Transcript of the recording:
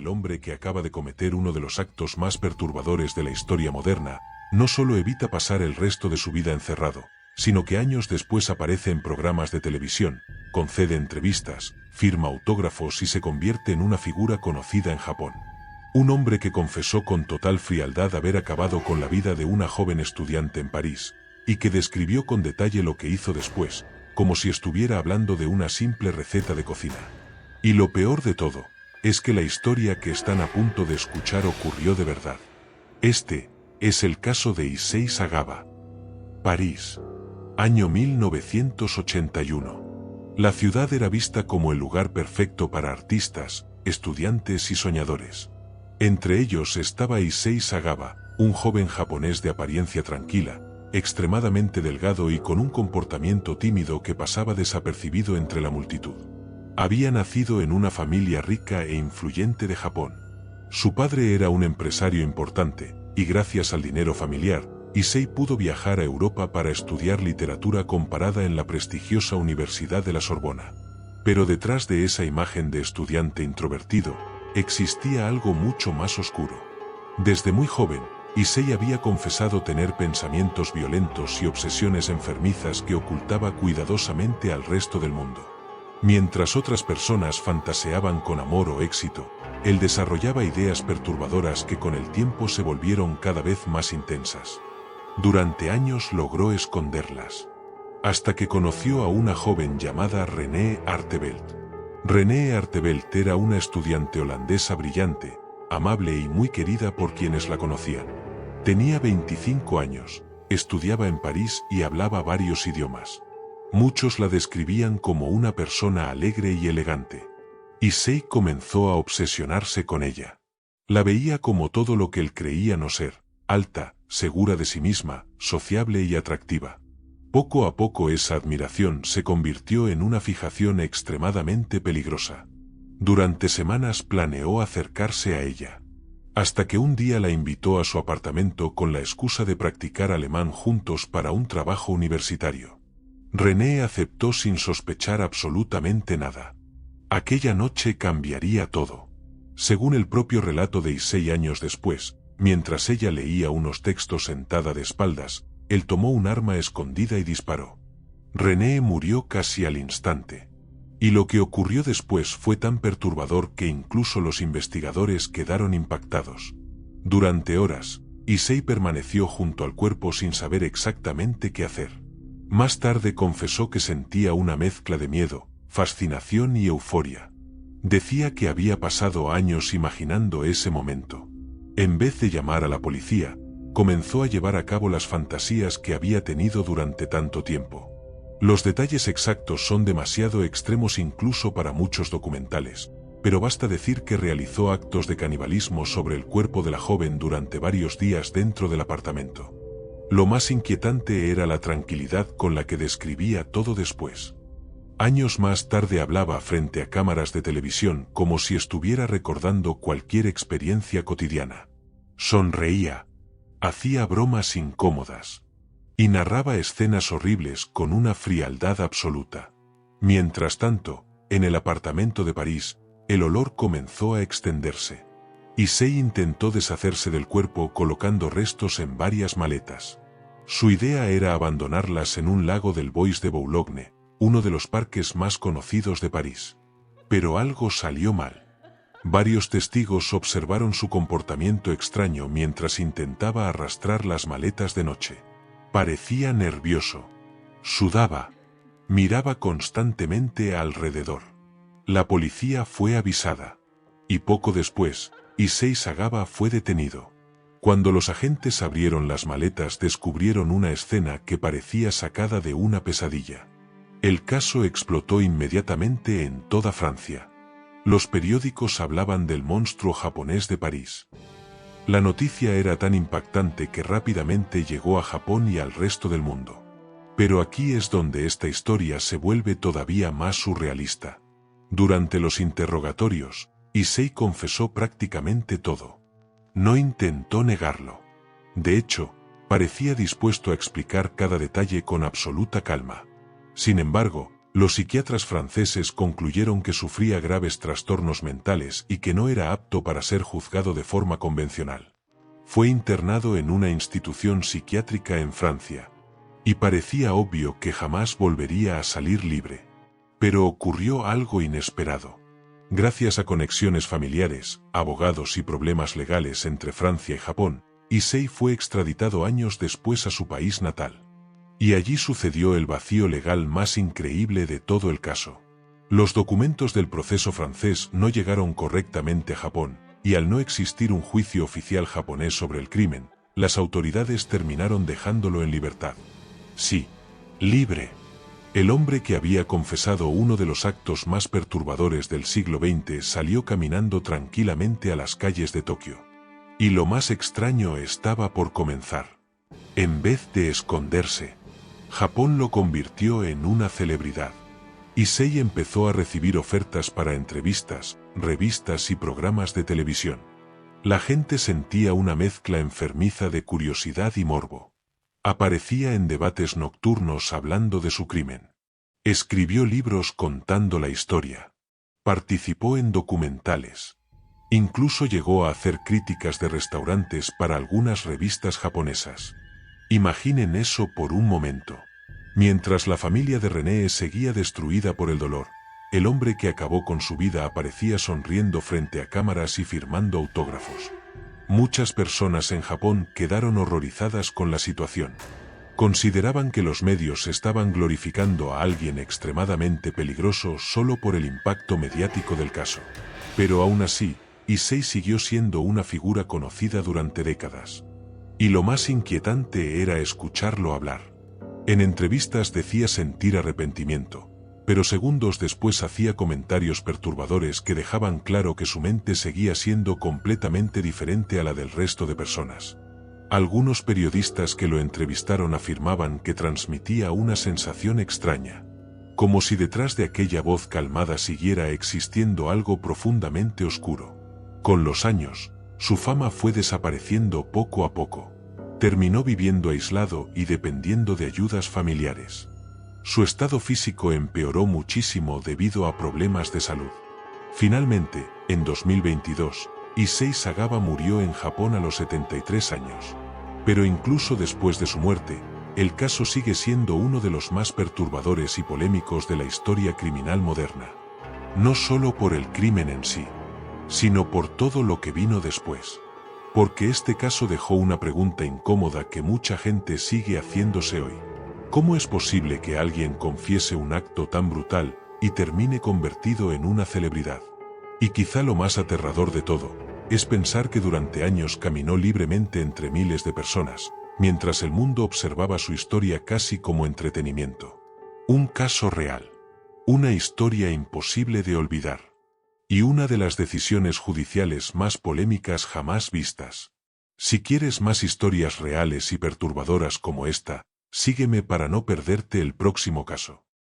el hombre que acaba de cometer uno de los actos más perturbadores de la historia moderna, no solo evita pasar el resto de su vida encerrado, sino que años después aparece en programas de televisión, concede entrevistas, firma autógrafos y se convierte en una figura conocida en Japón. Un hombre que confesó con total frialdad haber acabado con la vida de una joven estudiante en París, y que describió con detalle lo que hizo después, como si estuviera hablando de una simple receta de cocina. Y lo peor de todo, es que la historia que están a punto de escuchar ocurrió de verdad. Este es el caso de Issei Sagawa. París. Año 1981. La ciudad era vista como el lugar perfecto para artistas, estudiantes y soñadores. Entre ellos estaba Issei Sagawa, un joven japonés de apariencia tranquila, extremadamente delgado y con un comportamiento tímido que pasaba desapercibido entre la multitud. Había nacido en una familia rica e influyente de Japón. Su padre era un empresario importante, y gracias al dinero familiar, Issei pudo viajar a Europa para estudiar literatura comparada en la prestigiosa Universidad de la Sorbona. Pero detrás de esa imagen de estudiante introvertido, existía algo mucho más oscuro. Desde muy joven, Issei había confesado tener pensamientos violentos y obsesiones enfermizas que ocultaba cuidadosamente al resto del mundo. Mientras otras personas fantaseaban con amor o éxito, él desarrollaba ideas perturbadoras que con el tiempo se volvieron cada vez más intensas. Durante años logró esconderlas, hasta que conoció a una joven llamada Renée Artevelde. Renée Artevelde era una estudiante holandesa brillante, amable y muy querida por quienes la conocían. Tenía 25 años, estudiaba en París y hablaba varios idiomas. Muchos la describían como una persona alegre y elegante. Issei comenzó a obsesionarse con ella. La veía como todo lo que él creía no ser: alta, segura de sí misma, sociable y atractiva. Poco a poco esa admiración se convirtió en una fijación extremadamente peligrosa. Durante semanas planeó acercarse a ella, hasta que un día la invitó a su apartamento con la excusa de practicar alemán juntos para un trabajo universitario. Renée aceptó sin sospechar absolutamente nada. Aquella noche cambiaría todo. Según el propio relato de Issei años después, mientras ella leía unos textos sentada de espaldas, él tomó un arma escondida y disparó. Renée murió casi al instante. Y lo que ocurrió después fue tan perturbador que incluso los investigadores quedaron impactados. Durante horas, Issei permaneció junto al cuerpo sin saber exactamente qué hacer. Más tarde confesó que sentía una mezcla de miedo, fascinación y euforia. Decía que había pasado años imaginando ese momento. En vez de llamar a la policía, comenzó a llevar a cabo las fantasías que había tenido durante tanto tiempo. Los detalles exactos son demasiado extremos incluso para muchos documentales, pero basta decir que realizó actos de canibalismo sobre el cuerpo de la joven durante varios días dentro del apartamento. Lo más inquietante era la tranquilidad con la que describía todo después. Años más tarde hablaba frente a cámaras de televisión como si estuviera recordando cualquier experiencia cotidiana. Sonreía, hacía bromas incómodas y narraba escenas horribles con una frialdad absoluta. Mientras tanto, en el apartamento de París, el olor comenzó a extenderse. Issei intentó deshacerse del cuerpo colocando restos en varias maletas. Su idea era abandonarlas en un lago del Bois de Boulogne, uno de los parques más conocidos de París. Pero algo salió mal. Varios testigos observaron su comportamiento extraño mientras intentaba arrastrar las maletas de noche. Parecía nervioso. Sudaba. Miraba constantemente alrededor. La policía fue avisada. Y poco después, Issei Sagawa fue detenido. Cuando los agentes abrieron las maletas descubrieron una escena que parecía sacada de una pesadilla. El caso explotó inmediatamente en toda Francia. Los periódicos hablaban del monstruo japonés de París. La noticia era tan impactante que rápidamente llegó a Japón y al resto del mundo. Pero aquí es donde esta historia se vuelve todavía más surrealista. Durante los interrogatorios, Issei confesó prácticamente todo. No intentó negarlo. De hecho, parecía dispuesto a explicar cada detalle con absoluta calma. Sin embargo, Los psiquiatras franceses concluyeron que sufría graves trastornos mentales y que no era apto para ser juzgado de forma convencional. Fue internado en una institución psiquiátrica en Francia. Y parecía obvio que jamás volvería a salir libre. Pero ocurrió algo inesperado. Gracias a conexiones familiares, abogados y problemas legales entre Francia y Japón, Issei fue extraditado años después a su país natal. Y allí sucedió el vacío legal más increíble de todo el caso. Los documentos del proceso francés no llegaron correctamente a Japón, y al no existir un juicio oficial japonés sobre el crimen, las autoridades terminaron dejándolo en libertad. Sí, libre. El hombre que había confesado uno de los actos más perturbadores del siglo XX salió caminando tranquilamente a las calles de Tokio. Y lo más extraño estaba por comenzar. En vez de esconderse, Japón lo convirtió en una celebridad. Issei empezó a recibir ofertas para entrevistas, revistas y programas de televisión. La gente sentía una mezcla enfermiza de curiosidad y morbo. Aparecía en debates nocturnos hablando de su crimen. Escribió libros contando la historia. Participó en documentales. Incluso llegó a hacer críticas de restaurantes para algunas revistas japonesas. Imaginen eso por un momento. Mientras la familia de René seguía destruida por el dolor, el hombre que acabó con su vida aparecía sonriendo frente a cámaras y firmando autógrafos. Muchas personas en Japón quedaron horrorizadas con la situación. Consideraban que los medios estaban glorificando a alguien extremadamente peligroso solo por el impacto mediático del caso. Pero aún así, Issei siguió siendo una figura conocida durante décadas. Y lo más inquietante era escucharlo hablar. En entrevistas decía sentir arrepentimiento, pero segundos después hacía comentarios perturbadores que dejaban claro que su mente seguía siendo completamente diferente a la del resto de personas. Algunos periodistas que lo entrevistaron afirmaban que transmitía una sensación extraña, como si detrás de aquella voz calmada siguiera existiendo algo profundamente oscuro. Con los años, su fama fue desapareciendo poco a poco. Terminó viviendo aislado y dependiendo de ayudas familiares. Su estado físico empeoró muchísimo debido a problemas de salud. Finalmente, en 2022, Issei Sagawa murió en Japón a los 73 años. Pero incluso después de su muerte, el caso sigue siendo uno de los más perturbadores y polémicos de la historia criminal moderna. No solo por el crimen en sí, sino por todo lo que vino después. Porque este caso dejó una pregunta incómoda que mucha gente sigue haciéndose hoy. ¿Cómo es posible que alguien confiese un acto tan brutal y termine convertido en una celebridad? Y quizá lo más aterrador de todo, es pensar que durante años caminó libremente entre miles de personas, mientras el mundo observaba su historia casi como entretenimiento. Un caso real. Una historia imposible de olvidar. Y una de las decisiones judiciales más polémicas jamás vistas. Si quieres más historias reales y perturbadoras como esta, sígueme para no perderte el próximo caso.